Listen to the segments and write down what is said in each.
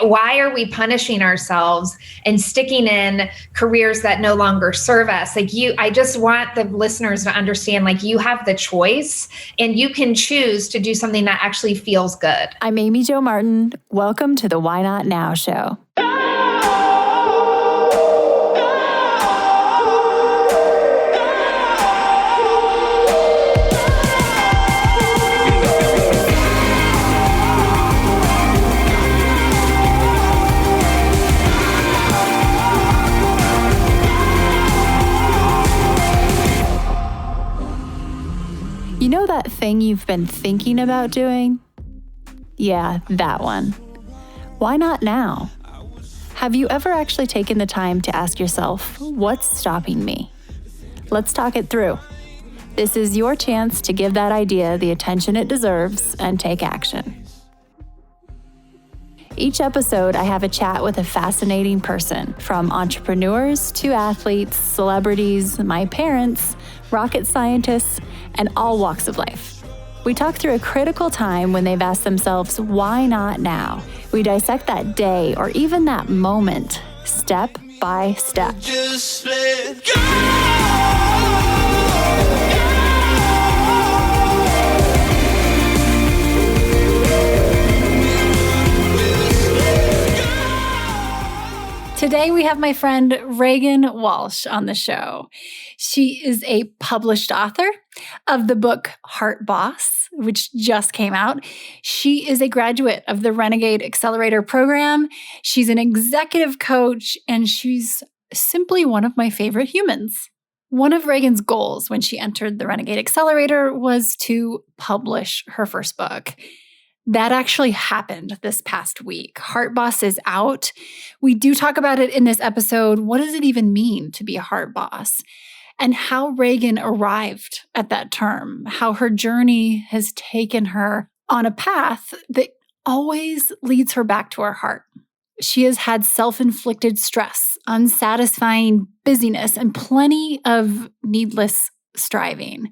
Why are we punishing ourselves and sticking in careers that no longer serve us? I just want the listeners to understand, you have the choice and you can choose to do something that actually feels good. I'm Amy Jo Martin. Welcome to the Why Not Now show. You know that thing you've been thinking about doing? Yeah, that one. Why not now? Have you ever actually taken the time to ask yourself, what's stopping me? Let's talk it through. This is your chance to give that idea the attention it deserves and take action. Each episode, I have a chat with a fascinating person, from entrepreneurs to athletes, celebrities, my parents, rocket scientists, and all walks of life. We talk through a critical time when they've asked themselves, why not now? We dissect that day or even that moment, step by step. Just let go. Today, we have my friend Regan Walsh on the show. She is a published author of the book Heart Boss, which just came out. She is a graduate of the Renegade Accelerator program. She's an executive coach, and she's simply one of my favorite humans. One of Regan's goals when she entered the Renegade Accelerator was to publish her first book. That actually happened this past week. Heart Boss is out. We do talk about it in this episode. What does it even mean to be a heart boss? And how Regan arrived at that term, how her journey has taken her on a path that always leads her back to her heart. She has had self-inflicted stress, unsatisfying busyness, and plenty of needless striving.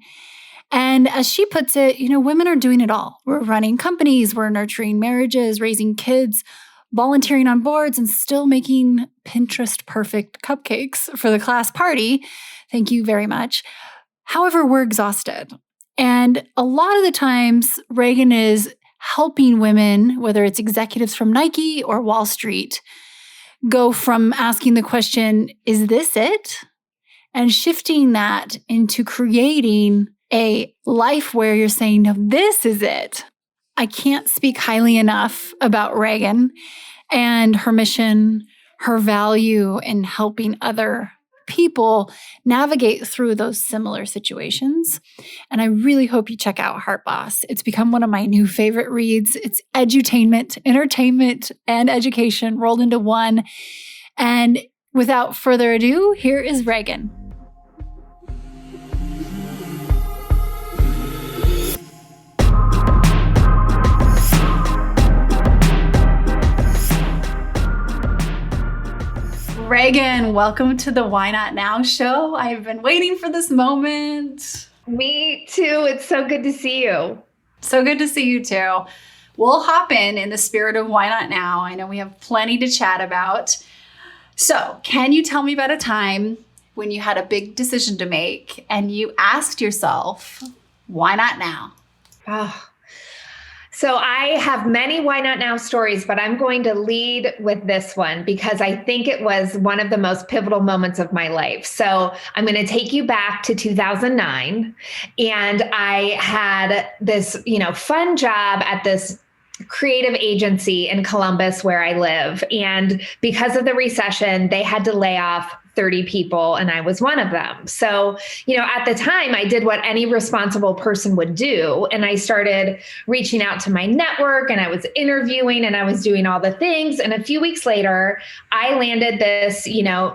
And as she puts it, women are doing it all. We're running companies, we're nurturing marriages, raising kids, volunteering on boards, and still making Pinterest perfect cupcakes for the class party. Thank you very much. However, we're exhausted. And a lot of the times, Regan is helping women, whether it's executives from Nike or Wall Street, go from asking the question, is this it? And shifting that into creating a life where you're saying, no, this is it. I can't speak highly enough about Regan and her mission, her value in helping other people navigate through those similar situations. And I really hope you check out Heart Boss. It's become one of my new favorite reads. It's edutainment, entertainment, and education rolled into one. And without further ado, here is Regan. Regan, welcome to the Why Not Now show. I've been waiting for this moment. Me too. It's so good to see you. So good to see you too. We'll hop in the spirit of Why Not Now. I know we have plenty to chat about. So, can you tell me about a time when you had a big decision to make and you asked yourself, why not now? So I have many Why Not Now stories, but I'm going to lead with this one because I think it was one of the most pivotal moments of my life. So I'm going to take you back to 2009. And I had this, fun job at this creative agency in Columbus where I live. And because of the recession, they had to lay off 30 people, and I was one of them. So, at the time, I did what any responsible person would do. And I started reaching out to my network, and I was interviewing, and I was doing all the things. And a few weeks later, I landed this,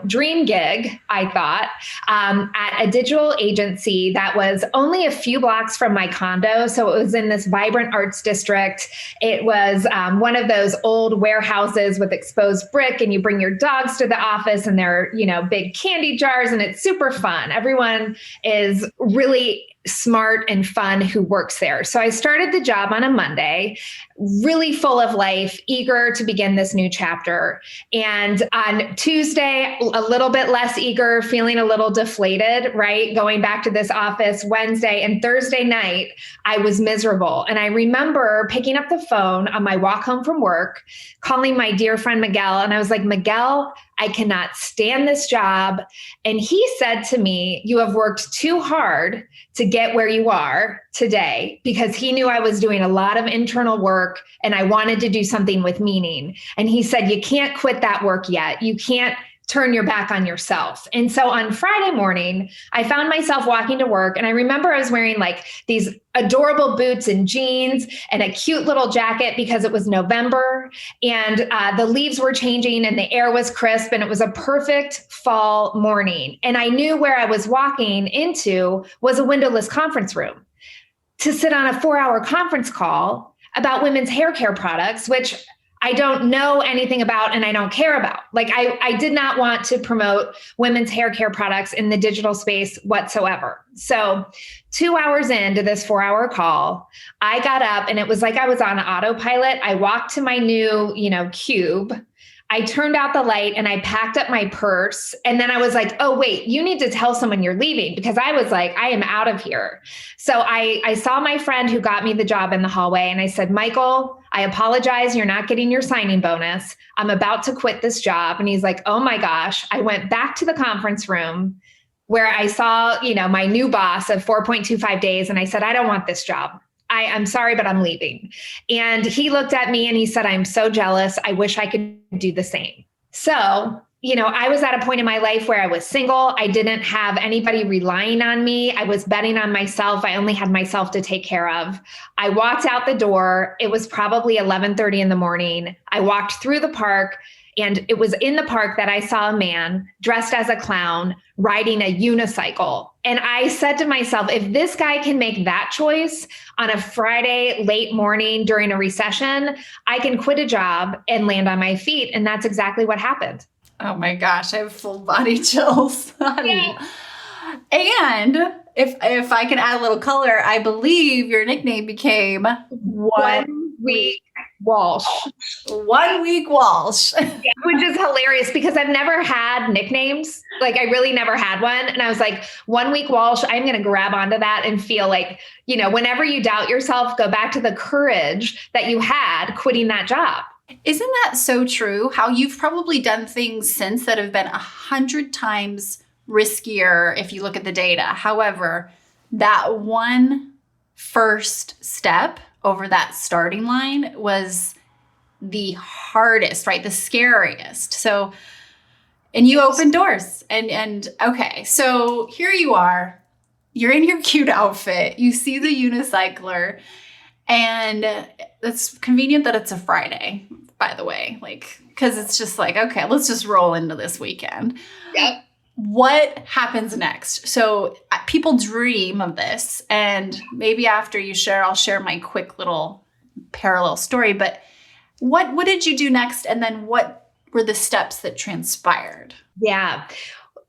dream gig, I thought, at a digital agency that was only a few blocks from my condo. So it was in this vibrant arts district. It was one of those old warehouses with exposed brick, and you bring your dogs to the office, and they're, big candy jars, and it's super fun. Everyone is really smart and fun who works there. So I started the job on a Monday, really full of life, eager to begin this new chapter. And on Tuesday, a little bit less eager, feeling a little deflated, right? Going back to this office. Wednesday and Thursday night, I was miserable. And I remember picking up the phone on my walk home from work, calling my dear friend Miguel. And I was like, Miguel, I cannot stand this job. And he said to me, you have worked too hard to get where you are today, because he knew I was doing a lot of internal work and I wanted to do something with meaning. And he said, you can't quit that work yet. You can't turn your back on yourself. And so on Friday morning, I found myself walking to work. And I remember I was wearing like these adorable boots and jeans and a cute little jacket because it was November and the leaves were changing and the air was crisp and it was a perfect fall morning. And I knew where I was walking into was a windowless conference room to sit on a 4-hour conference call about women's hair care products, which I don't know anything about and I don't care about. Like I did not want to promote women's hair care products in the digital space whatsoever. So 2 hours into this 4-hour call, I got up and it was like I was on autopilot. I walked to my new, cube. I turned out the light and I packed up my purse. And then I was like, oh, wait, you need to tell someone you're leaving, because I was like, I am out of here. So I saw my friend who got me the job in the hallway and I said, Michael, I apologize. You're not getting your signing bonus. I'm about to quit this job. And he's like, oh my gosh. I went back to the conference room where I saw, my new boss of 4.25 days. And I said, I don't want this job. I'm sorry, but I'm leaving. And he looked at me and he said, I'm so jealous. I wish I could do the same. So, I was at a point in my life where I was single. I didn't have anybody relying on me. I was betting on myself. I only had myself to take care of. I walked out the door. It was probably 11:30 in the morning. I walked through the park. And it was in the park that I saw a man dressed as a clown riding a unicycle. And I said to myself, if this guy can make that choice on a Friday late morning during a recession, I can quit a job and land on my feet. And that's exactly what happened. Oh my gosh, I have full body chills, honey. Yeah. And if I can add a little color, I believe your nickname became 1 week Walsh. 1 week Walsh. Yeah, which is hilarious because I've never had nicknames. Like I really never had one. And I was like, 1 week Walsh, I'm going to grab onto that and feel like, whenever you doubt yourself, go back to the courage that you had quitting that job. Isn't that so true? How you've probably done things since that have been 100 times riskier if you look at the data. However, that one first step over that starting line was the hardest, right? The scariest. So, and you opened doors and okay. So here you are, you're in your cute outfit. You see the unicycler and it's convenient that it's a Friday, by the way, cause it's just like, okay, let's just roll into this weekend. Yep. What happens next? So people dream of this, and maybe after you share, I'll share my quick little parallel story, but what did you do next? And then what were the steps that transpired? Yeah.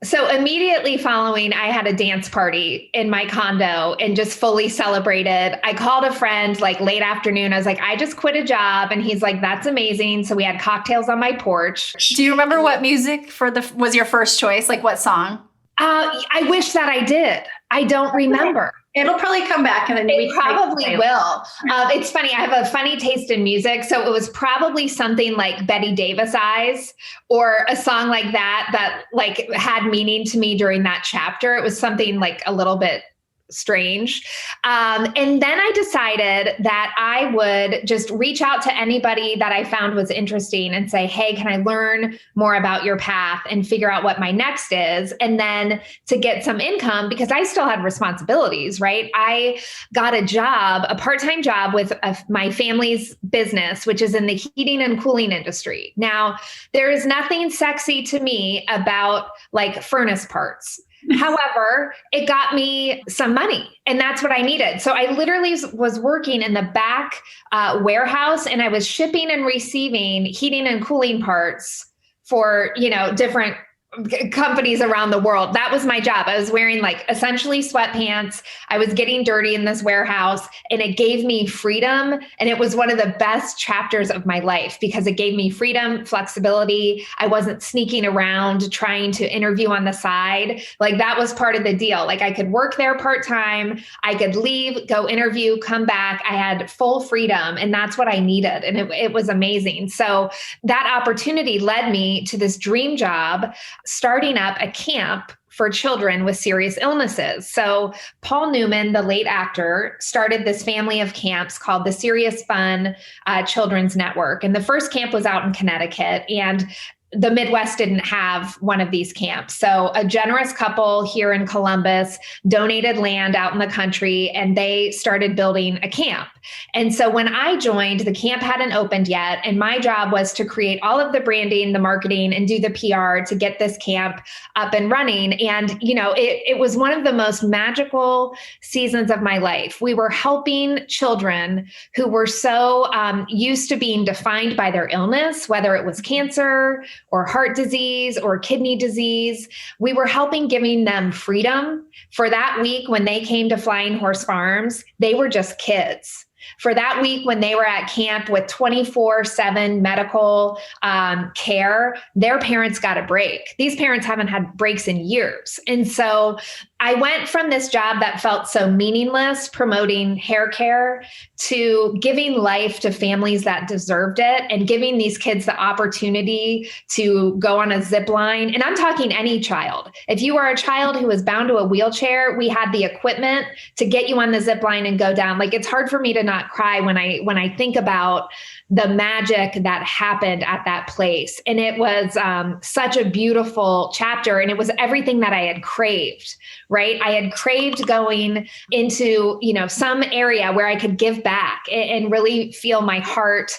So immediately following, I had a dance party in my condo and just fully celebrated. I called a friend like late afternoon. I was like, I just quit a job. And he's like, that's amazing. So we had cocktails on my porch. Do you remember what music was your first choice? Like what song? I wish that I did. I don't remember. It'll probably come back and then it probably will. It's funny. I have a funny taste in music. So it was probably something like Betty Davis Eyes or a song like that like had meaning to me during that chapter. It was something like a little bit strange. And then I decided that I would just reach out to anybody that I found was interesting and say, hey, can I learn more about your path and figure out what my next is? And then to get some income, because I still had responsibilities, right? I got a job, a part-time job with my family's business, which is in the heating and cooling industry. Now, there is nothing sexy to me about like furnace parts. However, it got me some money and that's what I needed. So I literally was working in the back warehouse and I was shipping and receiving heating and cooling parts for, different companies around the world. That was my job. I was wearing like essentially sweatpants. I was getting dirty in this warehouse, and it gave me freedom. And it was one of the best chapters of my life because it gave me freedom, flexibility. I wasn't sneaking around trying to interview on the side. Like that was part of the deal. Like I could work there part-time. I could leave, go interview, come back. I had full freedom, and that's what I needed. And it was amazing. So that opportunity led me to this dream job, starting up a camp for children with serious illnesses. So Paul Newman, the late actor, started this family of camps called the Serious Fun Children's Network. And the first camp was out in Connecticut, and the Midwest didn't have one of these camps. So a generous couple here in Columbus donated land out in the country, and they started building a camp. And so when I joined, the camp hadn't opened yet. And my job was to create all of the branding, the marketing, and do the PR to get this camp up and running. And, it was one of the most magical seasons of my life. We were helping children who were so used to being defined by their illness, whether it was cancer or heart disease or kidney disease. We were helping, giving them freedom. For that week when they came to Flying Horse Farms, they were just kids. For that week when they were at camp with 24/7 medical care, their parents got a break. These parents haven't had breaks in years. And so I went from this job that felt so meaningless, promoting hair care, to giving life to families that deserved it and giving these kids the opportunity to go on a zip line. And I'm talking any child. If you are a child who is bound to a wheelchair, we had the equipment to get you on the zip line and go down. Like, it's hard for me to not cry when I think about the magic that happened at that place. And it was such a beautiful chapter. And it was everything that I had craved, right? I had craved going into, some area where I could give back and really feel my heart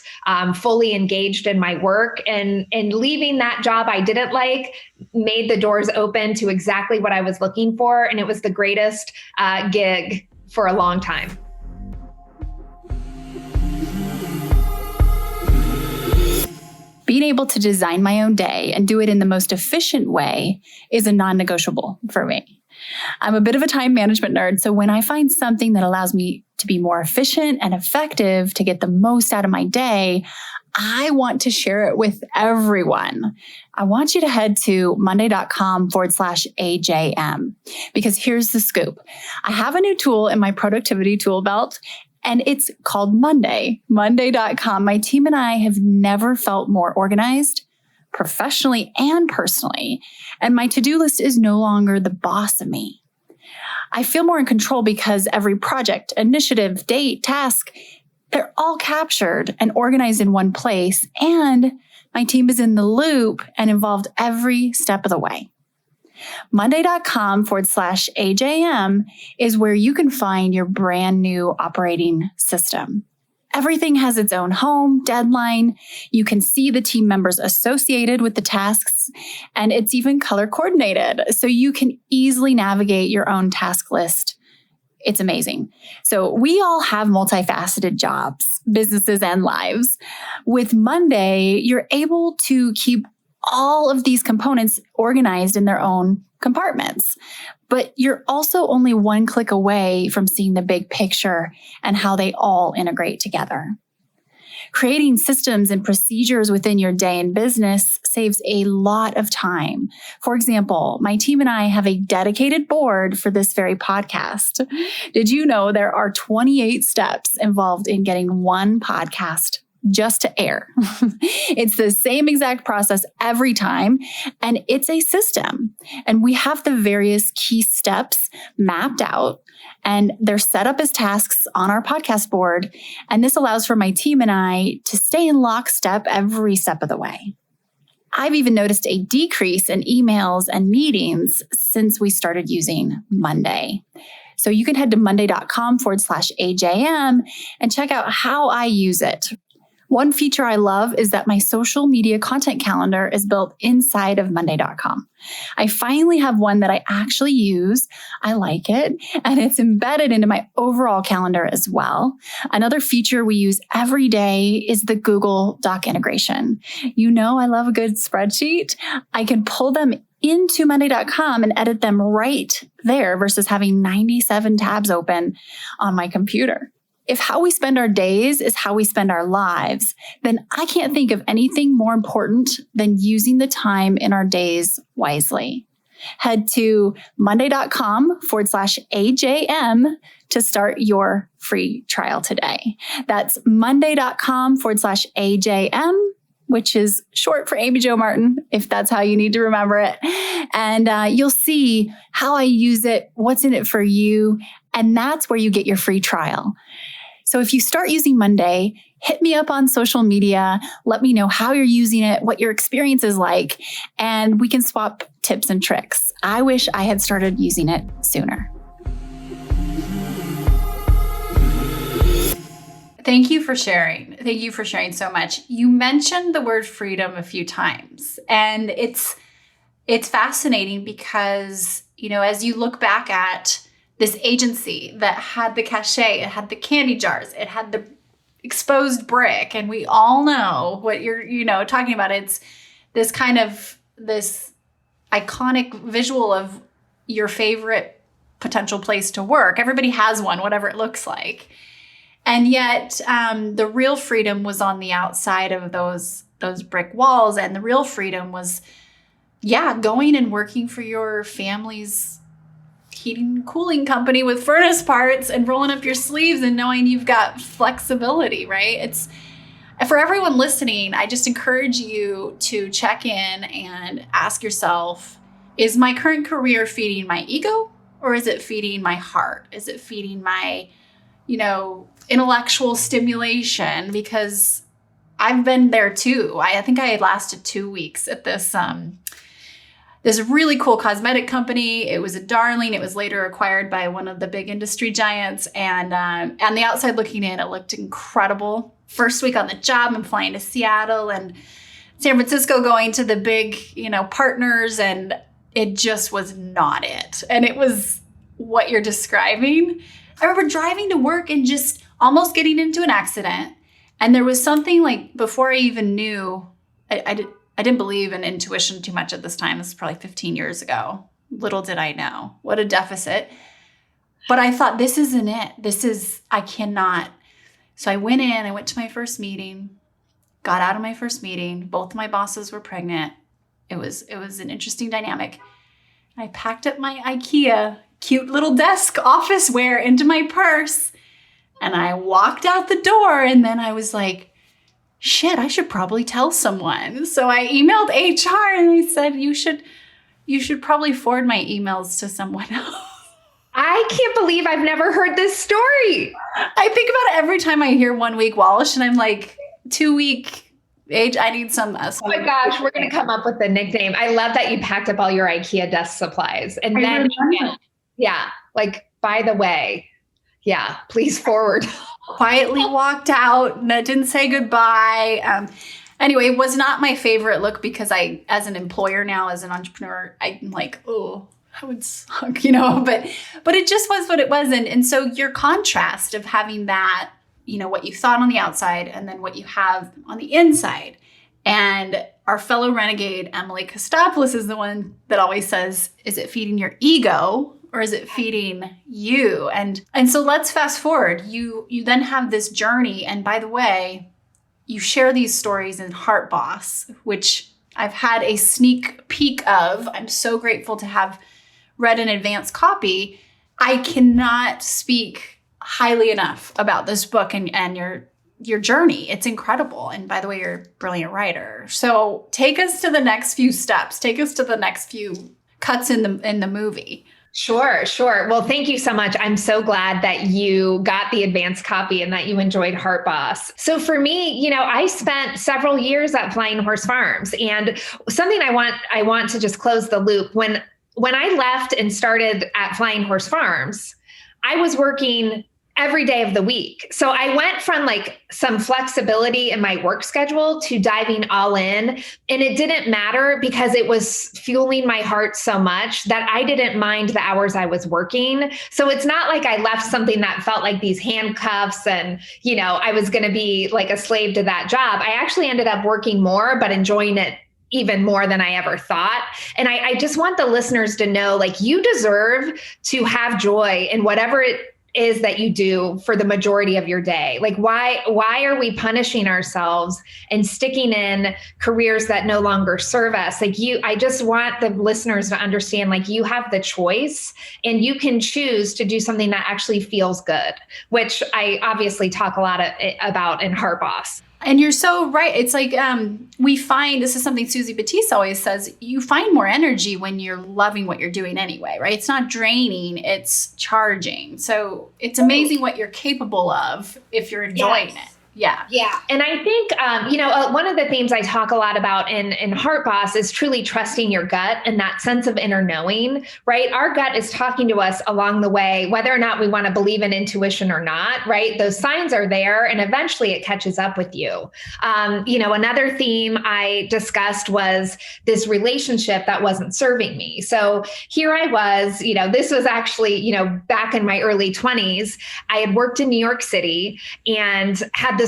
fully engaged in my work. And leaving that job I didn't like made the doors open to exactly what I was looking for. And it was the greatest gig for a long time. Being able to design my own day and do it in the most efficient way is a non-negotiable for me. I'm a bit of a time management nerd, so when I find something that allows me to be more efficient and effective to get the most out of my day, I want to share it with everyone. I want you to head to monday.com/AJM, because here's the scoop. I have a new tool in my productivity tool belt, and it's called Monday. Monday.com. My team and I have never felt more organized, professionally and personally. And my to-do list is no longer the boss of me. I feel more in control because every project, initiative, date, task, they're all captured and organized in one place. And my team is in the loop and involved every step of the way. Monday.com/AJM is where you can find your brand new operating system. Everything has its own home, deadline. You can see the team members associated with the tasks, and it's even color coordinated, so you can easily navigate your own task list. It's amazing. So we all have multifaceted jobs, businesses, and lives. With Monday, you're able to keep all of these components organized in their own compartments. But you're also only one click away from seeing the big picture and how they all integrate together. Creating systems and procedures within your day in business saves a lot of time. For example, my team and I have a dedicated board for this very podcast. Did you know there are 28 steps involved in getting one podcast just to air? It's the same exact process every time, and it's a system. And we have the various key steps mapped out, and they're set up as tasks on our podcast board. And this allows for my team and I to stay in lockstep every step of the way. I've even noticed a decrease in emails and meetings since we started using Monday. So you can head to monday.com/AJM and check out how I use it. One feature I love is that my social media content calendar is built inside of monday.com. I finally have one that I actually use. I like it, and it's embedded into my overall calendar as well. Another feature we use every day is the Google Doc integration. You know, I love a good spreadsheet. I can pull them into Monday.com and edit them right there versus having 97 tabs open on my computer. If how we spend our days is how we spend our lives, then I can't think of anything more important than using the time in our days wisely. Head to monday.com/AJM to start your free trial today. That's monday.com/AJM, which is short for Amy Jo Martin, if that's how you need to remember it. And you'll see how I use it, what's in it for you, and that's where you get your free trial. So if you start using Monday, hit me up on social media. Let me know how you're using it, what your experience is like, and we can swap tips and tricks. I wish I had started using it sooner. Thank you for sharing. Thank you for sharing so much. You mentioned the word freedom a few times, and it's fascinating because, as you look back at this agency that had the cachet, it had the candy jars, it had the exposed brick, and we all know what you're, talking about. It's this kind of this iconic visual of your favorite potential place to work. Everybody has one, whatever it looks like. And yet the real freedom was on the outside of those brick walls. And the real freedom was, going and working for your family's heating and cooling company with furnace parts and rolling up your sleeves and knowing you've got flexibility, right? It's for everyone listening, I just encourage you to check in and ask yourself, is my current career feeding my ego, or is it feeding my heart? Is it feeding my, intellectual stimulation? Because I've been there too. I think I had lasted 2 weeks at this really cool cosmetic company. It was a darling. It was later acquired by one of the big industry giants. And on the outside looking in, it looked incredible. First week on the job, I'm flying to Seattle and San Francisco, going to the big, partners. And it just was not it. And it was what you're describing. I remember driving to work and just almost getting into an accident. And there was something like, before I even knew, I didn't believe in intuition too much at this time. This is probably 15 years ago. Little did I know. What a deficit. But I thought, this isn't it. I cannot. So I went to my first meeting, got out of my first meeting. Both of my bosses were pregnant. It was an interesting dynamic. I packed up my IKEA cute little desk office wear into my purse, and I walked out the door, and then I was like, shit, I should probably tell someone. So I emailed HR and I said, you should probably forward my emails to someone else. I can't believe I've never heard this story. I think about it every time I hear 1 week Walsh, and I'm like, 2 week age, I need some. Oh my gosh, we're going to come up with a nickname. I love that you packed up all your IKEA desk supplies. And then, by the way, please forward. Quietly walked out and I didn't say goodbye. Anyway, it was not my favorite look because as an employer now, as an entrepreneur, I'm like, oh, that would suck, but it just was what it was. And so your contrast of having that, what you thought on the outside and then what you have on the inside. And our fellow renegade, Emily Kostopoulos, is the one that always says, is it feeding your ego or is it feeding you? And so let's fast forward. You then have this journey. And by the way, you share these stories in Heart Boss, which I've had a sneak peek of. I'm so grateful to have read an advance copy. I cannot speak highly enough about this book and your journey. It's incredible. And by the way, you're a brilliant writer. So take us to the next few steps. Take us to the next few cuts in the movie. Sure. Well, thank you so much. I'm so glad that you got the advanced copy and that you enjoyed Heart Boss. So for me, I spent several years at Flying Horse Farms, and something I want to just close the loop. When I left and started at Flying Horse Farms, I was working every day of the week. So I went from some flexibility in my work schedule to diving all in. And it didn't matter because it was fueling my heart so much that I didn't mind the hours I was working. So it's not like I left something that felt like these handcuffs and, I was going to be like a slave to that job. I actually ended up working more, but enjoying it even more than I ever thought. And I just want the listeners to know, like, you deserve to have joy in whatever it is that you do for the majority of your day. Like, why are we punishing ourselves and sticking in careers that no longer serve us? Like, I just want the listeners to understand, like, you have the choice and you can choose to do something that actually feels good, which I obviously talk a lot about in Heart Boss. And you're so right. It's like we find, this is something Susie Batiste always says, you find more energy when you're loving what you're doing anyway, right? It's not draining, it's charging. So it's amazing what you're capable of if you're enjoying it. Yeah. Yeah. And I think, one of the themes I talk a lot about in Heart Boss is truly trusting your gut and that sense of inner knowing, right? Our gut is talking to us along the way, whether or not we want to believe in intuition or not, right? Those signs are there and eventually it catches up with you. Another theme I discussed was this relationship that wasn't serving me. So here I was, this was actually, back in my early 20s, I had worked in New York City and had this,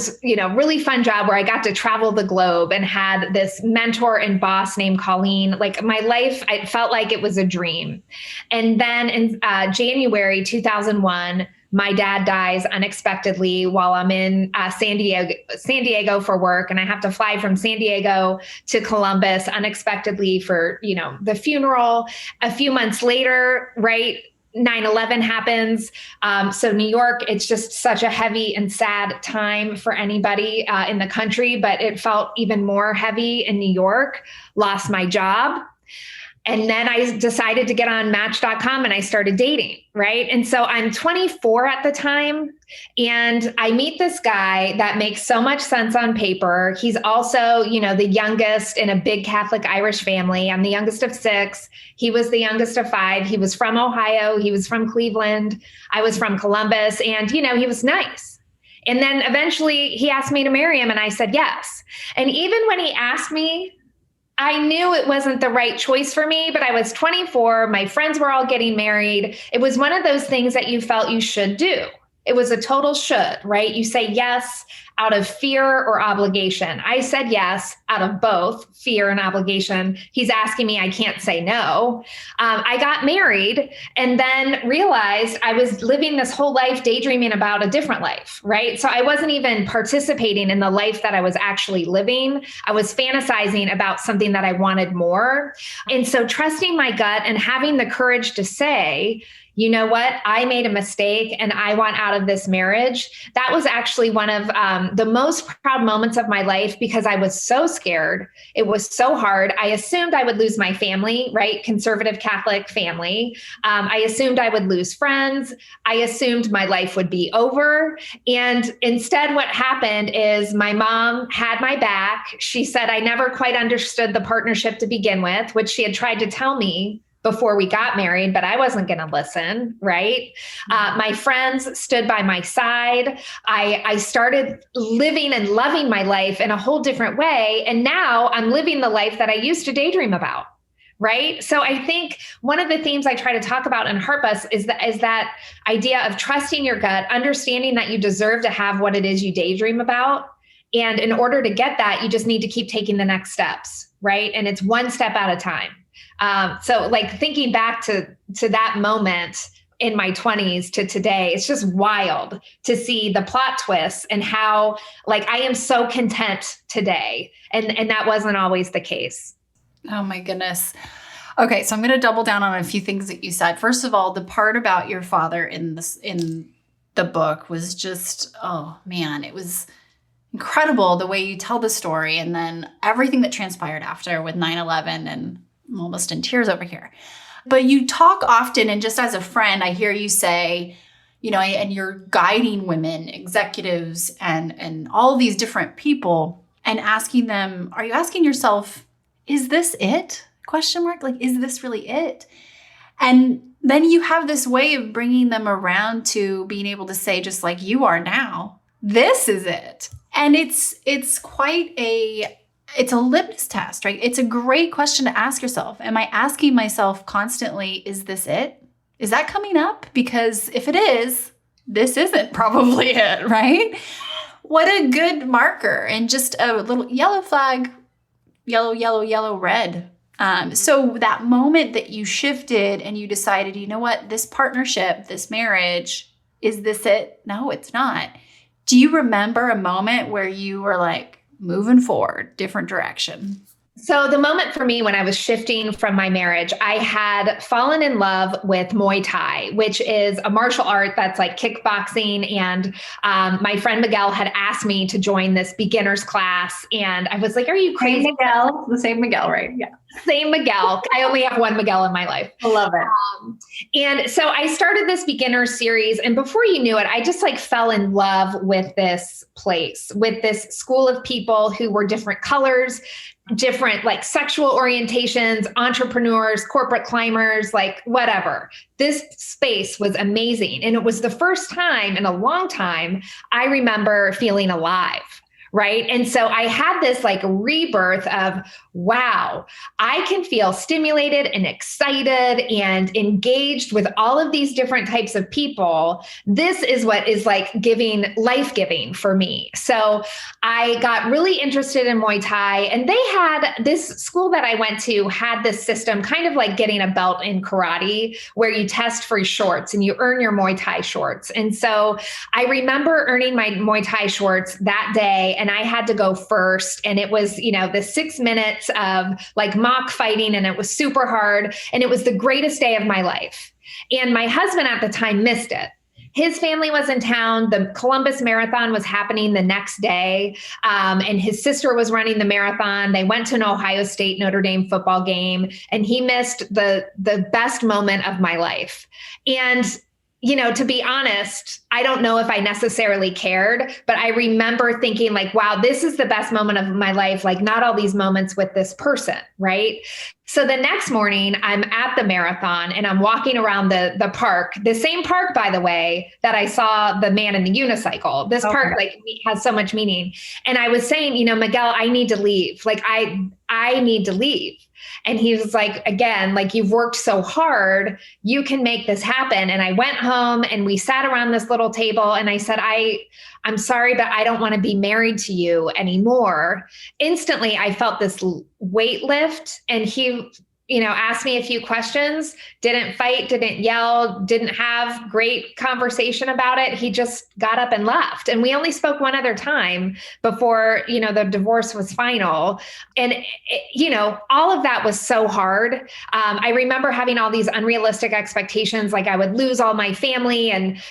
really fun job where I got to travel the globe and had this mentor and boss named Colleen. Like, my life, I felt like it was a dream. And then in January 2001, my dad dies unexpectedly while I'm in San Diego for work. And I have to fly from San Diego to Columbus unexpectedly for, the funeral. A few months later, right, 9/11 happens. So New York, it's just such a heavy and sad time for anybody in the country, but it felt even more heavy in New York. Lost my job. And then I decided to get on Match.com and I started dating, right? And so I'm 24 at the time. And I meet this guy that makes so much sense on paper. He's also, the youngest in a big Catholic Irish family. I'm the youngest of 6. He was the youngest of 5. He was from Ohio. He was from Cleveland. I was from Columbus. And, he was nice. And then eventually he asked me to marry him. And I said yes. And even when he asked me, I knew it wasn't the right choice for me, but I was 24. My friends were all getting married. It was one of those things that you felt you should do. It was a total should, right? You say yes out of fear or obligation. I said yes out of both fear and obligation. He's asking me, I can't say no. I got married and then realized I was living this whole life daydreaming about a different life, right? So I wasn't even participating in the life that I was actually living. I was fantasizing about something that I wanted more. And so trusting my gut and having the courage to say, you know what, I made a mistake and I want out of this marriage. That was actually one of the most proud moments of my life because I was so scared. It was so hard. I assumed I would lose my family, right? Conservative Catholic family. I assumed I would lose friends. I assumed my life would be over. And instead, what happened is my mom had my back. She said, I never quite understood the partnership to begin with, which she had tried to tell me before we got married, but I wasn't going to listen, right? My friends stood by my side. I started living and loving my life in a whole different way. And now I'm living the life that I used to daydream about, right? So I think one of the themes I try to talk about in Heart Boss is that idea of trusting your gut, understanding that you deserve to have what it is you daydream about. And in order to get that, you just need to keep taking the next steps, right? And it's one step at a time. So like thinking back to that moment in my 20s to today, it's just wild to see the plot twists and how like I am so content today. And that wasn't always the case. Oh my goodness. Okay. So I'm going to double down on a few things that you said. First of all, the part about your father in the book was just, oh man, it was incredible the way you tell the story. And then everything that transpired after with 9/11, and I'm almost in tears over here. But you talk often, and just as a friend, I hear you say, and you're guiding women, executives, and all these different people and asking them, are you asking yourself, is this it? ? Like, is this really it? And then you have this way of bringing them around to being able to say, just like you are now, this is it. And it's quite it's a litmus test, right? It's a great question to ask yourself. Am I asking myself constantly, is this it? Is that coming up? Because if it is, this isn't probably it, right? What a good marker and just a little yellow flag. yellow, yellow, yellow, red. So that moment that you shifted and you decided, you know what, this partnership, this marriage, is this it? No, it's not. Do you remember a moment where you were like moving forward, different direction? So the moment for me when I was shifting from my marriage, I had fallen in love with Muay Thai, which is a martial art that's like kickboxing. And my friend Miguel had asked me to join this beginner's class. And I was like, are you crazy? Same Miguel, the same Miguel, right? Yeah. Same Miguel. I only have one Miguel in my life. I love it. And so I started this beginner series. And before you knew it, I just like fell in love with this place, with this school of people who were different colors, different like sexual orientations, entrepreneurs, corporate climbers, like whatever. This space was amazing. And it was the first time in a long time I remember feeling alive. Right. And so I had this like rebirth of, wow, I can feel stimulated and excited and engaged with all of these different types of people. This is what is like life-giving for me. So I got really interested in Muay Thai, and they had this school that I went to had this system kind of like getting a belt in karate where you test for shorts and you earn your Muay Thai shorts. And so I remember earning my Muay Thai shorts that day, and I had to go first. And it was, the 6 minutes of like mock fighting, and it was super hard. And it was the greatest day of my life. And my husband at the time missed it. His family was in town. The Columbus Marathon was happening the next day. And his sister was running the marathon. They went to an Ohio State Notre Dame football game, and he missed the best moment of my life. And to be honest, I don't know if I necessarily cared, but I remember thinking like, wow, this is the best moment of my life. Like not all these moments with this person. Right. So the next morning I'm at the marathon and I'm walking around the park, the same park, by the way, that I saw the man in the unicycle. This park like has so much meaning. And I was saying, Miguel, I need to leave. Like I need to leave. And he was like, again, like you've worked so hard, you can make this happen. And I went home and we sat around this little table and I said, I'm sorry, but I don't want to be married to you anymore. Instantly, I felt this weight lift, and he asked me a few questions, didn't fight, didn't yell, didn't have great conversation about it. He just got up and left. And we only spoke one other time before, the divorce was final. And, all of that was so hard. I remember having all these unrealistic expectations, like I would lose all my family and,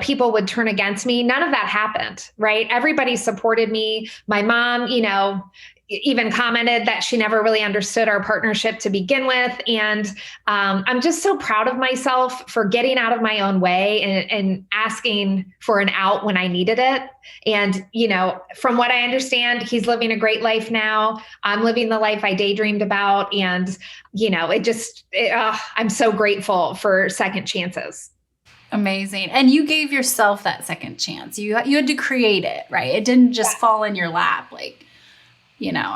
people would turn against me. None of that happened, right? Everybody supported me. My mom, even commented that she never really understood our partnership to begin with. And I'm just so proud of myself for getting out of my own way and asking for an out when I needed it. And, from what I understand, he's living a great life now. I'm living the life I daydreamed about. And, I'm so grateful for second chances. Amazing. And you gave yourself that second chance. You had to create it, right? It didn't just fall in your lap, like,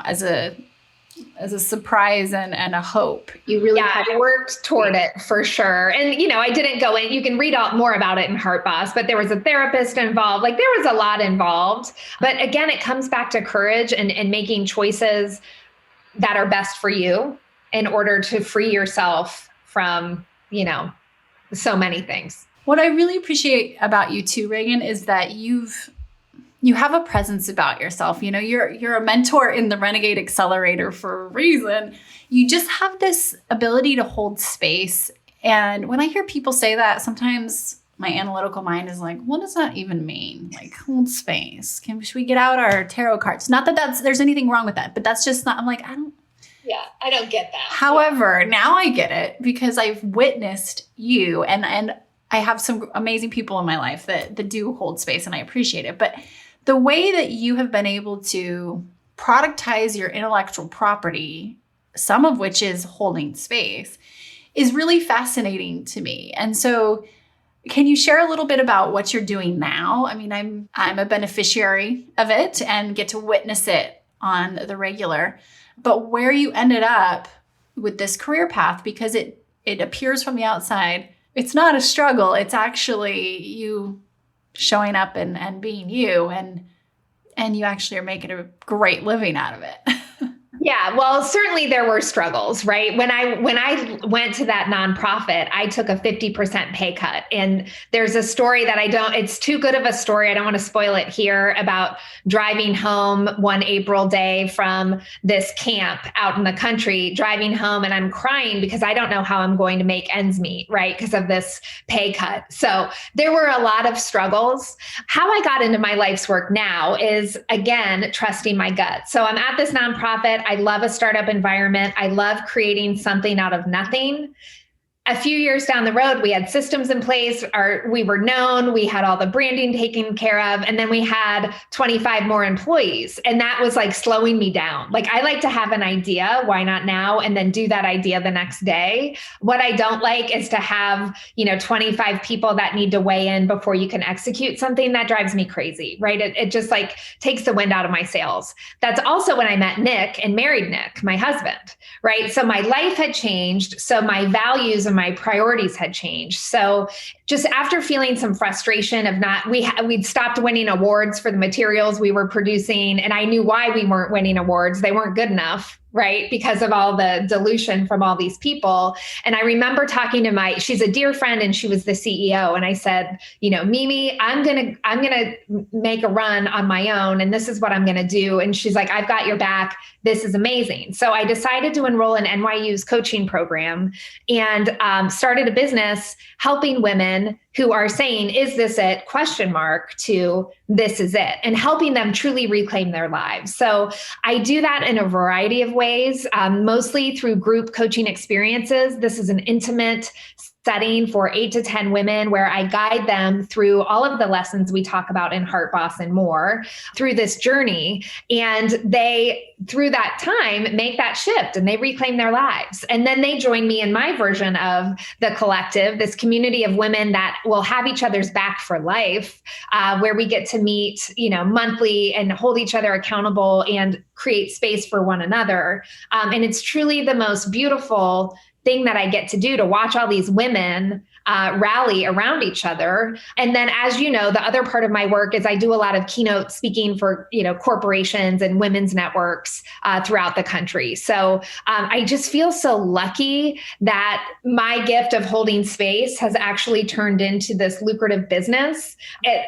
as a surprise and a hope. You really I worked toward it for sure. And, I didn't go in, you can read out more about it in Heart Boss, but there was a therapist involved. Like there was a lot involved. But again, it comes back to courage and making choices that are best for you in order to free yourself from, so many things. What I really appreciate about you too, Regan, is that you have a presence about yourself. You're a mentor in the Renegade Accelerator for a reason. You just have this ability to hold space. And when I hear people say that, sometimes my analytical mind is like, what does that even mean? Like, hold space. Should we get out our tarot cards? Not that there's anything wrong with that, but that's just not, I'm like, I don't get that. However, now I get it because I've witnessed you and I have some amazing people in my life that do hold space, and I appreciate it. But the way that you have been able to productize your intellectual property, some of which is holding space, is really fascinating to me. And so can you share a little bit about what you're doing now? I mean, I'm a beneficiary of it and get to witness it on the regular, but where you ended up with this career path, because it appears from the outside, it's not a struggle. It's actually you showing up and being you, and you actually are making a great living out of it. Yeah, well, certainly there were struggles, right? When I went to that nonprofit, I took a 50% pay cut. And there's a story that it's too good of a story. I don't want to spoil it here, about driving home one April day from this camp out in the country, driving home, and I'm crying because I don't know how I'm going to make ends meet, right? Because of this pay cut. So there were a lot of struggles. How I got into my life's work now is, again, trusting my gut. So I'm at this nonprofit. I love a startup environment. I love creating something out of nothing. A few years down the road, we had systems in place, we were known, we had all the branding taken care of, and then we had 25 more employees. And that was like slowing me down. Like, I like to have an idea, why not now? And then do that idea the next day. What I don't like is to have, 25 people that need to weigh in before you can execute something. That drives me crazy, right? It just like takes the wind out of my sails. That's also when I met Nick and married Nick, my husband, right? So my life had changed. So my values and my priorities had changed. So just after feeling some frustration of we'd stopped winning awards for the materials we were producing. And I knew why we weren't winning awards. They weren't good enough, right? Because of all the dilution from all these people. And I remember talking to she's a dear friend and she was the CEO. And I said, Mimi, I'm going to make a run on my own. And this is what I'm going to do. And she's like, I've got your back. This is amazing. So I decided to enroll in NYU's coaching program and started a business helping women who are saying, is this it? ? To this is it, and helping them truly reclaim their lives. So I do that in a variety of ways, mostly through group coaching experiences. This is an intimate setting for 8 to 10 women where I guide them through all of the lessons we talk about in Heart Boss and more through this journey. And they, through that time, make that shift and they reclaim their lives. And then they join me in my version of the collective, this community of women that will have each other's back for life, where we get to meet, monthly and hold each other accountable and create space for one another. And it's truly the most beautiful thing that I get to do, to watch all these women rally around each other. And then, as you know, the other part of my work is I do a lot of keynote speaking for, corporations and women's networks throughout the country. So I just feel so lucky that my gift of holding space has actually turned into this lucrative business.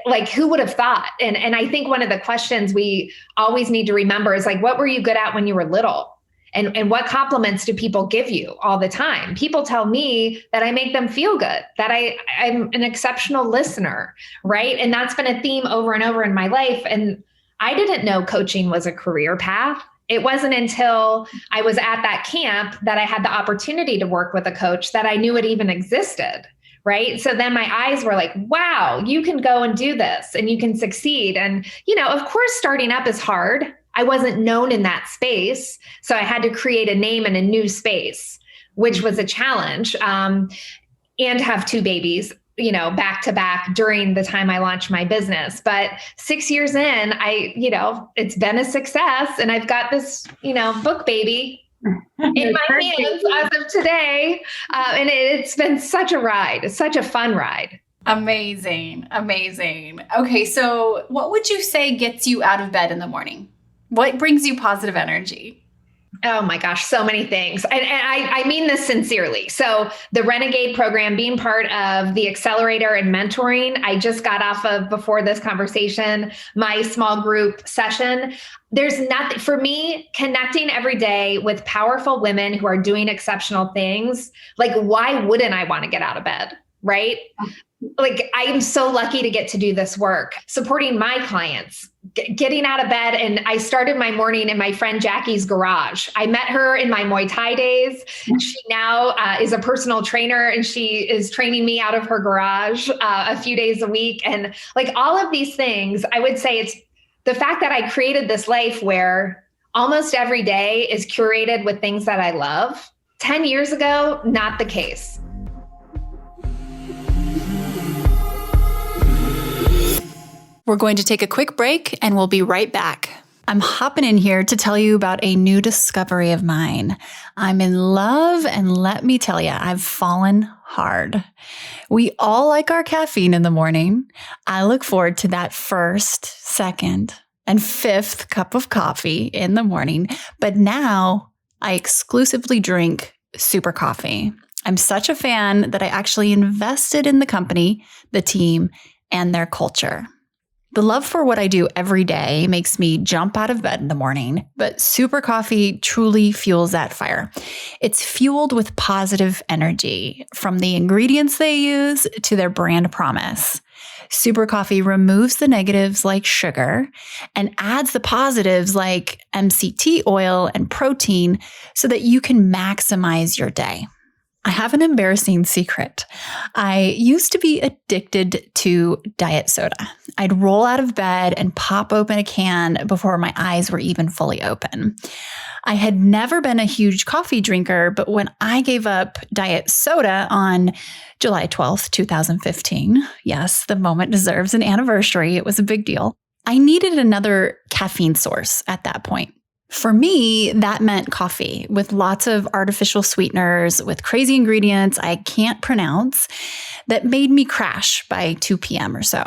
Like, who would have thought? And I think one of the questions we always need to remember is like, what were you good at when you were little? And what compliments do people give you all the time? People tell me that I make them feel good, that I'm an exceptional listener, right? And that's been a theme over and over in my life. And I didn't know coaching was a career path. It wasn't until I was at that camp that I had the opportunity to work with a coach that I knew it even existed. Right. So then my eyes were like, wow, you can go and do this and you can succeed. And, of course, starting up is hard. I wasn't known in that space. So I had to create a name in a new space, which was a challenge, and have 2 babies, back to back during the time I launched my business. But 6 years in, it's been a success, and I've got this, book baby in my hands as of today. And it's been such a ride, such a fun ride. Amazing. Amazing. Okay. So what would you say gets you out of bed in the morning? What brings you positive energy? Oh my gosh, so many things. And I mean this sincerely. So the Renegade program, being part of the accelerator and mentoring, I just got off of, before this conversation, my small group session. There's nothing for me, connecting every day with powerful women who are doing exceptional things. Like, why wouldn't I want to get out of bed? Right? Like, I am so lucky to get to do this work, supporting my clients, getting out of bed. And I started my morning in my friend Jackie's garage. I met her in my Muay Thai days. She now is a personal trainer, and she is training me out of her garage a few days a week. And like, all of these things, I would say it's the fact that I created this life where almost every day is curated with things that I love. 10 years ago, not the case. We're going to take a quick break and we'll be right back. I'm hopping in here to tell you about a new discovery of mine. I'm in love, and let me tell you, I've fallen hard. We all like our caffeine in the morning. I look forward to that first, second, and 5th cup of coffee in the morning. But now I exclusively drink super coffee. I'm such a fan that I actually invested in the company, the team, and their culture. The love for what I do every day makes me jump out of bed in the morning, but super coffee truly fuels that fire. It's fueled with positive energy, from the ingredients they use to their brand promise. Super coffee removes the negatives like sugar and adds the positives like MCT oil and protein so that you can maximize your day. I have an embarrassing secret. I used to be addicted to diet soda. I'd roll out of bed and pop open a can before my eyes were even fully open. I had never been a huge coffee drinker, but when I gave up diet soda on July 12th, 2015, yes, the moment deserves an anniversary. It was a big deal. I needed another caffeine source at that point. For me, that meant coffee with lots of artificial sweeteners, with crazy ingredients I can't pronounce that made me crash by 2 p.m. or so.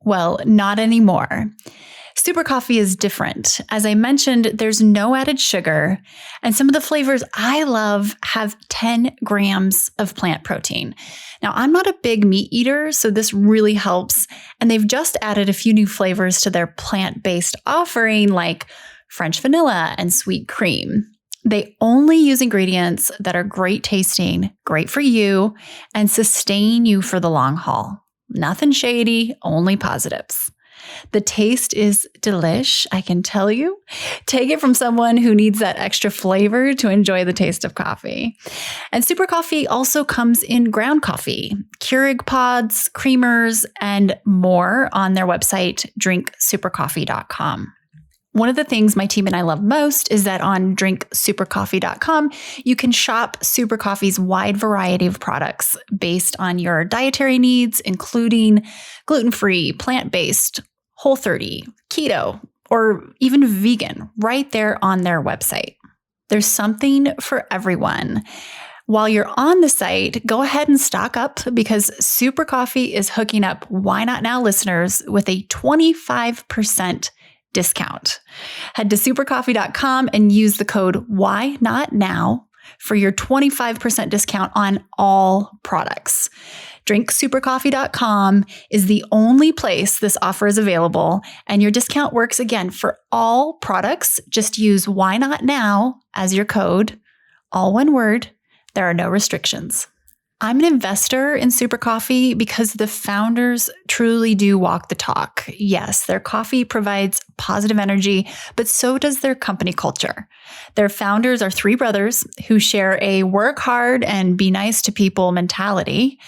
Well, not anymore. Super coffee is different. As I mentioned, there's no added sugar, and some of the flavors I love have 10 grams of plant protein. Now, I'm not a big meat eater, so this really helps, and they've just added a few new flavors to their plant-based offering, like French vanilla and sweet cream. They only use ingredients that are great tasting, great for you, and sustain you for the long haul. Nothing shady, only positives. The taste is delish, I can tell you. Take it from someone who needs that extra flavor to enjoy the taste of coffee. And super coffee also comes in ground coffee, Keurig pods, creamers, and more on their website, drinksupercoffee.com. One of the things my team and I love most is that on drinksupercoffee.com, you can shop Super Coffee's wide variety of products based on your dietary needs, including gluten-free, plant-based, Whole30, keto, or even vegan, right there on their website. There's something for everyone. While you're on the site, go ahead and stock up because Super Coffee is hooking up Why Not Now listeners with a 25% discount. Head to supercoffee.com and use the code Why Not Now for your 25% discount on all products. drinksupercoffee.com is the only place this offer is available, and your discount works again for all products. Just use Why Not Now as your code, all one word. There are no restrictions. I'm an investor in Super Coffee because the founders truly do walk the talk. Yes, their coffee provides positive energy, but so does their company culture. Their founders are 3 brothers who share a work hard and be nice to people mentality,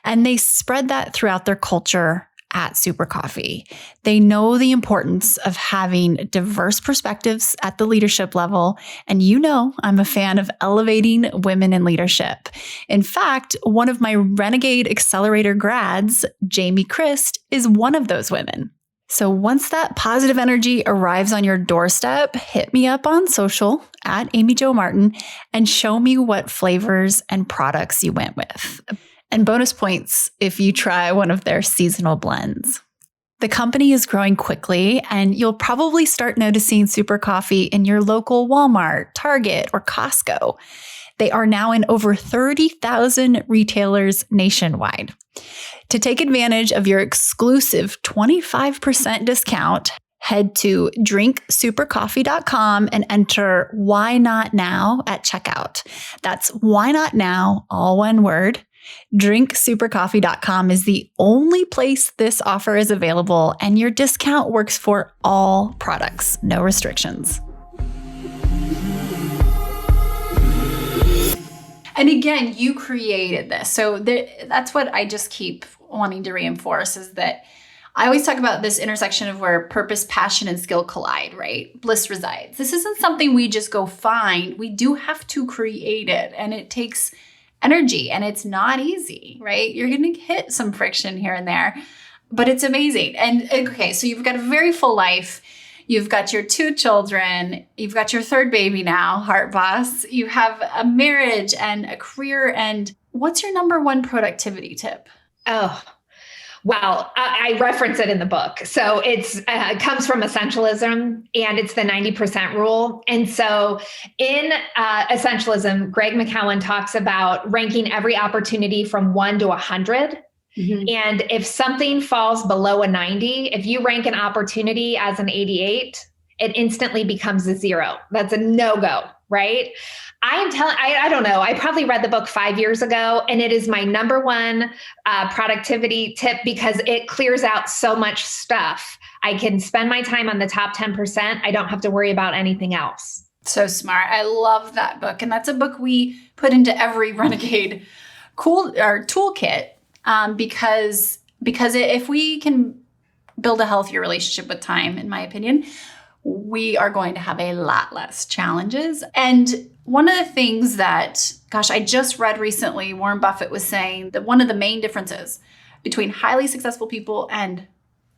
and they spread that throughout their culture at Super Coffee. They know the importance of having diverse perspectives at the leadership level. And you know, I'm a fan of elevating women in leadership. In fact, one of my Renegade Accelerator grads, Jamie Christ, is one of those women. So once that positive energy arrives on your doorstep, hit me up on social at Amy Jo Martin and show me what flavors and products you went with. And bonus points if you try one of their seasonal blends. The company is growing quickly, and you'll probably start noticing Super Coffee in your local Walmart, Target, or Costco. They are now in over 30,000 retailers nationwide. To take advantage of your exclusive 25% discount, head to drinksupercoffee.com and enter Why Not Now at checkout. That's Why Not Now, all one word. drinksupercoffee.com is the only place this offer is available, and your discount works for all products, no restrictions. And again, you created this. So that's what I just keep wanting to reinforce is that I always talk about this intersection of where purpose, passion, and skill collide, right? Bliss resides. This isn't something we just go find. We do have to create it, and it takes energy, and it's not easy, right? You're going to hit some friction here and there, but it's amazing. And okay, so you've got a very full life. You've got your 2 children. You've got your 3rd baby now, Heart Boss. You have a marriage and a career. And what's your number 1 productivity tip? Oh, Well, I reference it in the book. So it comes from essentialism, and it's the 90% rule. And so in essentialism, Greg McKeown talks about ranking every opportunity from 1 to 100. Mm-hmm. And if something falls below a 90, if you rank an opportunity as an 88, it instantly becomes a 0. That's a no-go, right? I don't know. I probably read the book 5 years ago, and it is my number one productivity tip because it clears out so much stuff. I can spend my time on the top 10%. I don't have to worry about anything else. So smart. I love that book. And that's a book we put into every Renegade toolkit because if we can build a healthier relationship with time, in my opinion, we are going to have a lot less challenges. And one of the things that, I just read recently, Warren Buffett was saying that one of the main differences between highly successful people and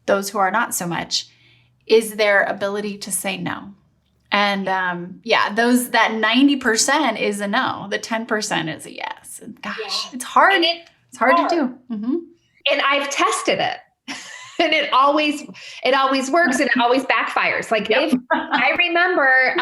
those who are not so much is their ability to say no. And that 90% is a no. The 10% is a yes. And it's hard. It's hard to do. Mm-hmm. And I've tested it. And it always works, and it always backfires. Like if I remember,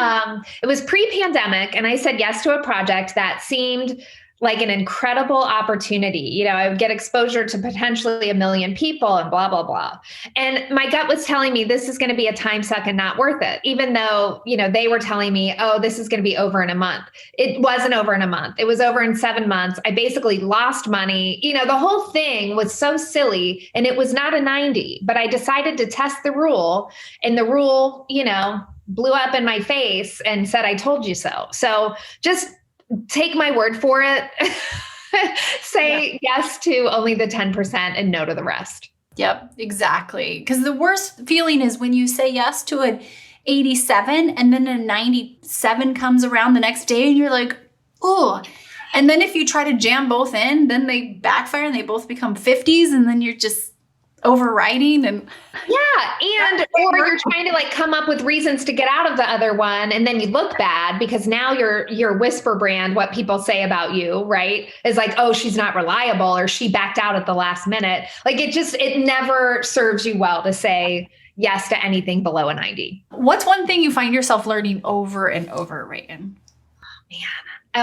it was pre-pandemic, and I said yes to a project that seemed like an incredible opportunity. I would get exposure to potentially 1 million people and blah, blah, blah. And my gut was telling me this is going to be a time suck and not worth it. Even though, they were telling me, oh, this is going to be over in a month. It wasn't over in a month. It was over in 7 months. I basically lost money. The whole thing was so silly, and it was not a 90, but I decided to test the rule, and the rule, blew up in my face and said, I told you so. So just take my word for it. Say yes to only the 10% and no to the rest. Yep, exactly. Because the worst feeling is when you say yes to an 87 and then a 97 comes around the next day and you're like, oh. And then if you try to jam both in, then they backfire and they both become 50s, and then you're just overriding or you're trying to come up with reasons to get out of the other one, and then you look bad because now your whisper brand, what people say about you, right, is like, oh, she's not reliable, or she backed out at the last minute. It never serves you well to say yes to anything below a 90. What's one thing you find yourself learning over and over, Regan? Man.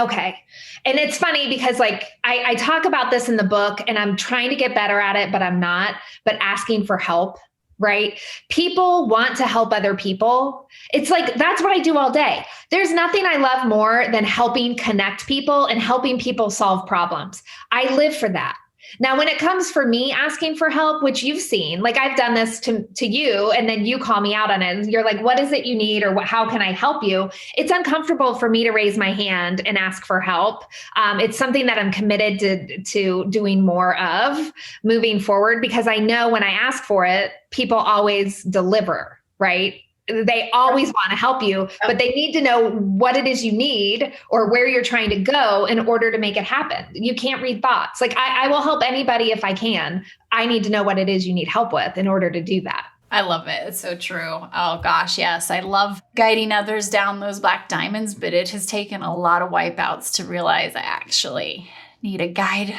Okay. And it's funny because I talk about this in the book, and I'm trying to get better at it, but I'm not, but asking for help, right? People want to help other people. It's that's what I do all day. There's nothing I love more than helping connect people and helping people solve problems. I live for that. Now, when it comes for me asking for help, which you've seen, I've done this to you, and then you call me out on it. You're like, what is it you need? Or how can I help you? It's uncomfortable for me to raise my hand and ask for help. It's something that I'm committed to doing more of moving forward, because I know when I ask for it, people always deliver, right? They always want to help you, but they need to know what it is you need or where you're trying to go in order to make it happen. You can't read thoughts. I will help anybody if I can. I need to know what it is you need help with in order to do that. I love it. It's so true. Oh gosh, yes. I love guiding others down those black diamonds, but it has taken a lot of wipeouts to realize I actually need a guide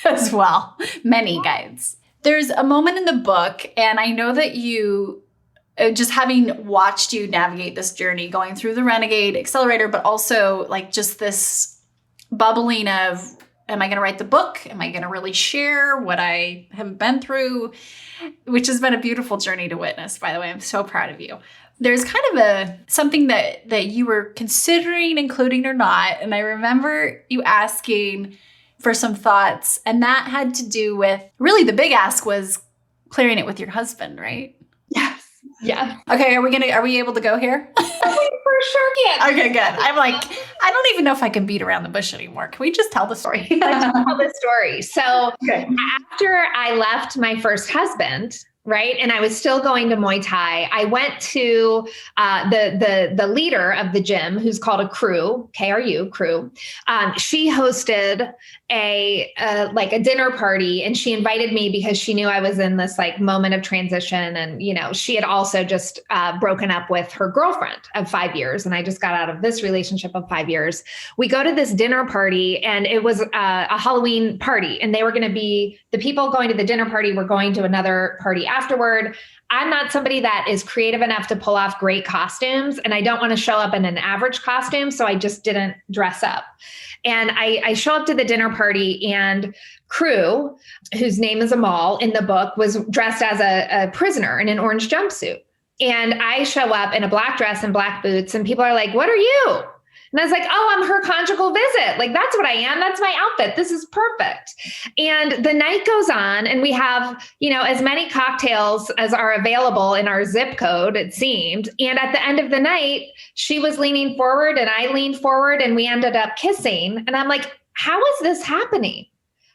as well. Many guides. There's a moment in the book, and I know that you, just having watched you navigate this journey, going through the Renegade Accelerator, but also just this bubbling of, am I going to write the book? Am I going to really share what I have been through? Which has been a beautiful journey to witness, by the way. I'm so proud of you. There's kind of something that you were considering including or not. And I remember you asking for some thoughts, and that had to do with, really the big ask was clearing it with your husband, right? Yes. Yeah. Okay. Are we able to go here? For sure can. Okay, good. I'm I don't even know if I can beat around the bush anymore. Can we just tell the story? Let's tell the story. So after I left my first husband, right? And I was still going to Muay Thai. I went to the leader of the gym, who's called a crew, KRU crew. She hosted a dinner party, and she invited me because she knew I was in this like moment of transition. And, she had also just broken up with her girlfriend of 5 years. And I just got out of this relationship of 5 years. We go to this dinner party, and it was a Halloween party, and they were going to be the people going to the dinner party were going to another party afterward. I'm not somebody that is creative enough to pull off great costumes, and I don't want to show up in an average costume. So I just didn't dress up. And I show up to the dinner party, and Crew, whose name is Amal in the book, was dressed as a prisoner in an orange jumpsuit. And I show up in a black dress and black boots, and people are like, "What are you?" And I was like, "Oh, I'm her conjugal visit. Like, that's what I am. That's my outfit. This is perfect." And the night goes on, and we have, as many cocktails as are available in our zip code, it seemed. And at the end of the night, she was leaning forward and I leaned forward, and we ended up kissing. And I'm like, how is this happening?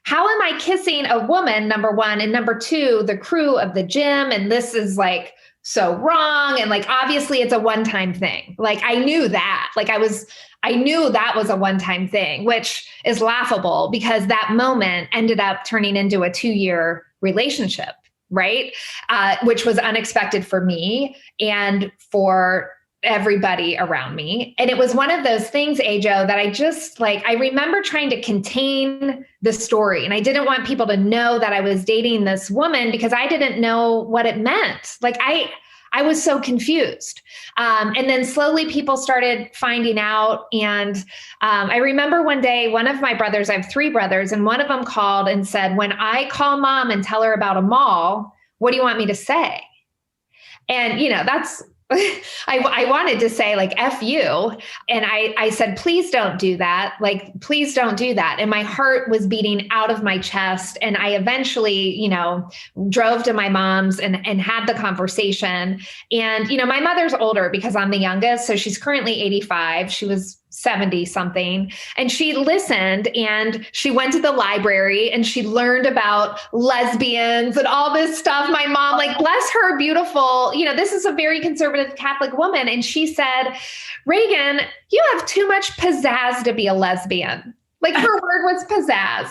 How am I kissing a woman, number one, and number two, the crew of the gym? And this is like so wrong. And like, obviously it's a one-time thing. Like, I knew that. Like, I knew that was a one-time thing, which is laughable because that moment ended up turning into a 2-year relationship, right? Which was unexpected for me and for everybody around me. And it was one of those things, Ajo, that I remember trying to contain the story. And I didn't want people to know that I was dating this woman because I didn't know what it meant. Like, I was so confused. And then slowly people started finding out. And I remember one day, one of my brothers, I have 3 brothers, and one of them called and said, "When I call mom and tell her about Amal, what do you want me to say?" And, that's, I wanted to say like, F you. And I said, "Please don't do that. Like, please don't do that." And my heart was beating out of my chest. And I eventually, drove to my mom's and had the conversation. And, my mother's older because I'm the youngest. So she's currently 85. She was 70 something. And she listened, and she went to the library, and she learned about lesbians and all this stuff. My mom, like, bless her beautiful, this is a very conservative Catholic woman. And she said, "Regan, you have too much pizzazz to be a lesbian." Like, her word was pizzazz.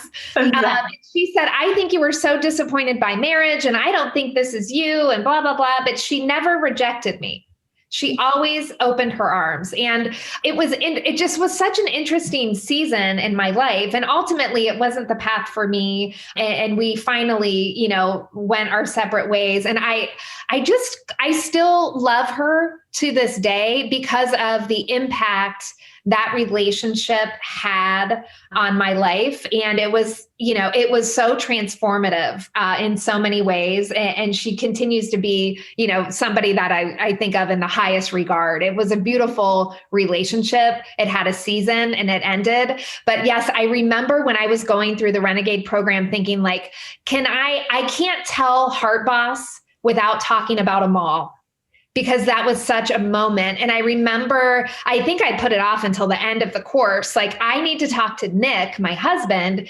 She said, "I think you were so disappointed by marriage, and I don't think this is you," and blah, blah, blah. But she never rejected me. She always opened her arms. And it just was such an interesting season in my life. And ultimately it wasn't the path for me. And we finally, went our separate ways. And I still love her to this day because of the impact that relationship had on my life. And it was so transformative in so many ways. And she continues to be, somebody that I think of in the highest regard. It was a beautiful relationship. It had a season and it ended. But yes, I remember when I was going through the Renegade program thinking like, I can't tell Heart Boss without talking about Amal, because that was such a moment. And I remember, I think I put it off until the end of the course. Like, I need to talk to Nick, my husband,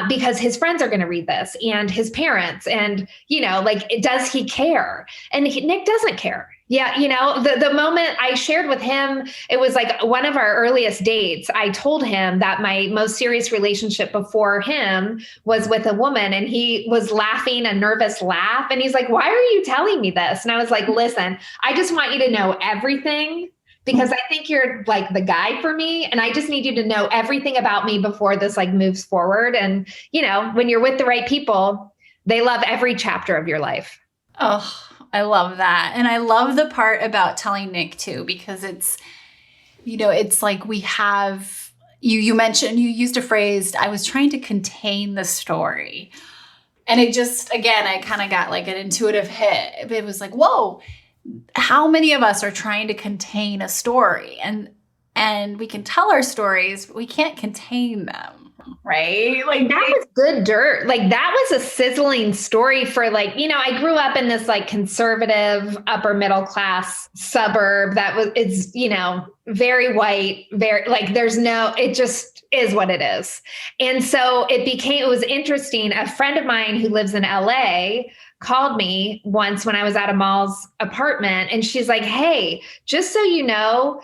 because his friends are going to read this, and his parents, and, does he care? And Nick doesn't care. Yeah. The moment I shared with him, it was like one of our earliest dates. I told him that my most serious relationship before him was with a woman, and he was laughing a nervous laugh. And he's like, "Why are you telling me this?" And I was like, "Listen, I just want you to know everything, because I think you're like the guy for me. And I just need you to know everything about me before this like moves forward." And, when you're with the right people, they love every chapter of your life. Oh, I love that. And I love the part about telling Nick too, because it's, it's like we have, you mentioned, you used a phrase, "I was trying to contain the story." And it just, again, I kind of got like an intuitive hit. It was like, whoa, how many of us are trying to contain a story? And we can tell our stories, but we can't contain them. Right? Like, that was good dirt. Like, that was a sizzling story for like, I grew up in this like conservative upper middle class suburb it's very white, very like, it just is what it is. And so it was interesting. A friend of mine who lives in LA called me once when I was at Amal's apartment, and she's like, hey, just so you know,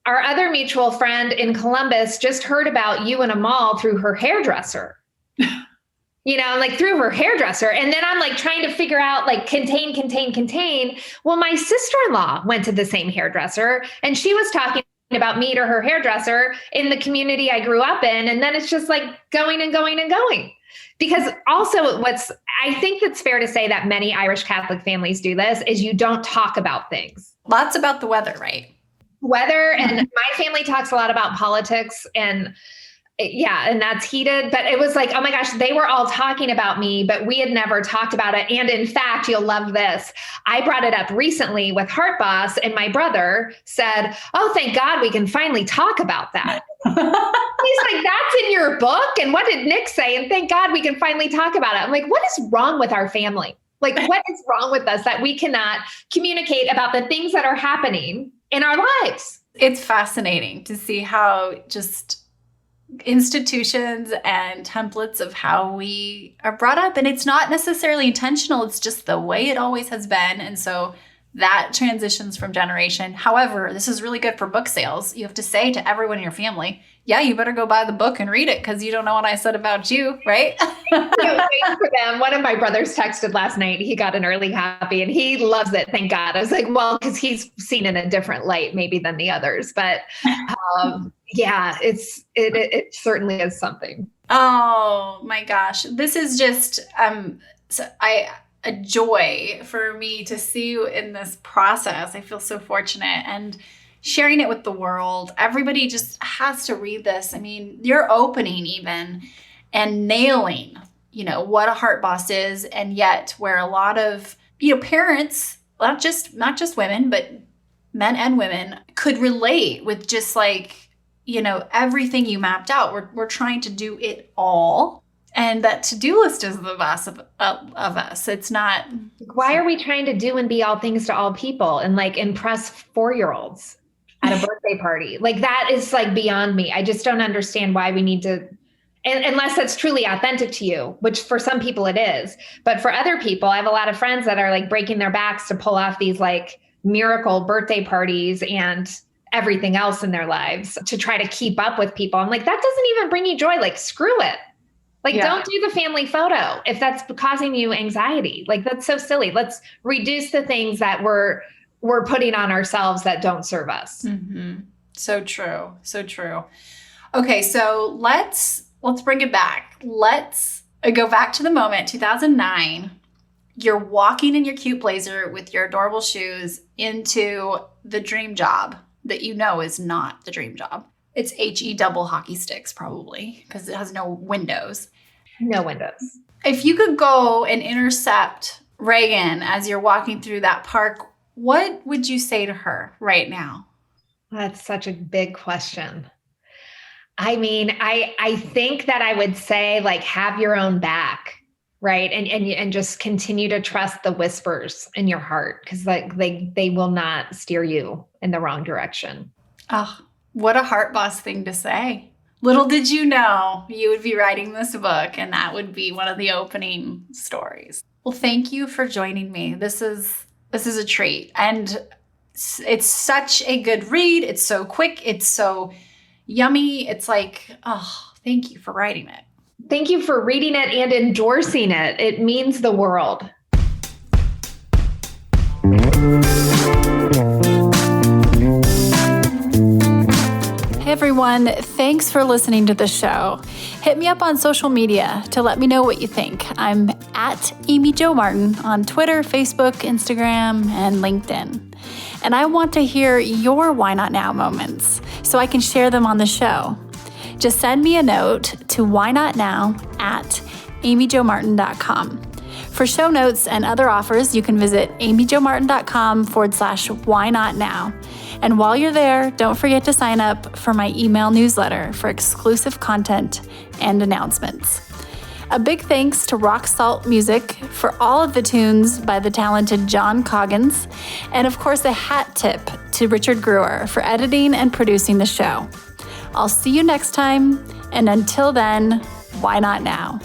our other mutual friend in Columbus just heard about you and Amal through her hairdresser. Like through her hairdresser. And then I'm like trying to figure out like contain. Well, my sister-in-law went to the same hairdresser and she was talking about me to her hairdresser in the community I grew up in. And then it's just like going. Because also I think it's fair to say that many Irish Catholic families do this is you don't talk about things. Lots about the weather, right? Weather. And my family talks a lot about politics and that's heated, but it was like, oh my gosh, they were all talking about me, but we had never talked about it. And in fact, you'll love this. I brought it up recently with Heart Boss and my brother said, oh, thank God we can finally talk about that. He's like, that's in your book. And what did Nick say? And thank God we can finally talk about it. I'm like, what is wrong with our family? Like, what is wrong with us that we cannot communicate about the things that are happening in our lives? It's fascinating to see how just institutions and templates of how we are brought up. And it's not necessarily intentional. It's just the way it always has been. And so that transitions from generation. However, this is really good for book sales. You have to say to everyone in your family, yeah, you better go buy the book and read it because you don't know what I said about you, right? Wait for them. One of my brothers texted last night. He got an early copy and he loves it. Thank God. I was like, well, because he's seen it in a different light maybe than the others. But it certainly is something. Oh my gosh. This is just a joy for me to see you in this process. I feel so fortunate and sharing it with the world. Everybody just has to read this. I mean, you're opening even and nailing, what a heart boss is. And yet where a lot of, parents, not just women, but men and women could relate with just like, everything you mapped out. We're trying to do it all. And that to-do list is the boss of us. It's not. Why are we trying to do and be all things to all people and like impress 4-year-olds at a birthday party? Like that is like beyond me. I just don't understand why we need to, unless that's truly authentic to you, which for some people it is. But for other people, I have a lot of friends that are like breaking their backs to pull off these like miracle birthday parties and everything else in their lives to try to keep up with people. I'm like, that doesn't even bring you joy. Like, screw it. Like, don't do the family photo if that's causing you anxiety. Like, that's so silly. Let's reduce the things that we're putting on ourselves that don't serve us. Mm-hmm. So true. So true. Okay, so let's bring it back. Let's go back to the moment, 2009. You're walking in your cute blazer with your adorable shoes into the dream job that is not the dream job. It's HE double hockey sticks, probably, because it has no windows. No windows. If you could go and intercept Regan as you're walking through that park, what would you say to her right now? That's such a big question. I mean, I think that I would say, like, have your own back, right? And just continue to trust the whispers in your heart, because like they will not steer you in the wrong direction. Oh, what a heart boss thing to say. Little did you know you would be writing this book and that would be one of the opening stories. Well, thank you for joining me. This is a treat. And it's such a good read. It's so quick. It's so yummy. It's like, oh, thank you for writing it. Thank you for reading it and endorsing it. It means the world. Hey everyone, thanks for listening to the show. Hit me up on social media to let me know what you think. I'm at Amy Jo Martin on Twitter, Facebook, Instagram, and LinkedIn. And I want to hear your Why Not Now moments so I can share them on the show. Just send me a note to whynotnow@amyjomartin.com. For show notes and other offers, you can visit amyjomartin.com/whynotnow. And while you're there, don't forget to sign up for my email newsletter for exclusive content and announcements. A big thanks to Rock Salt Music for all of the tunes by the talented John Coggins. And of course, a hat tip to Richard Brewer for editing and producing the show. I'll see you next time. And until then, why not now?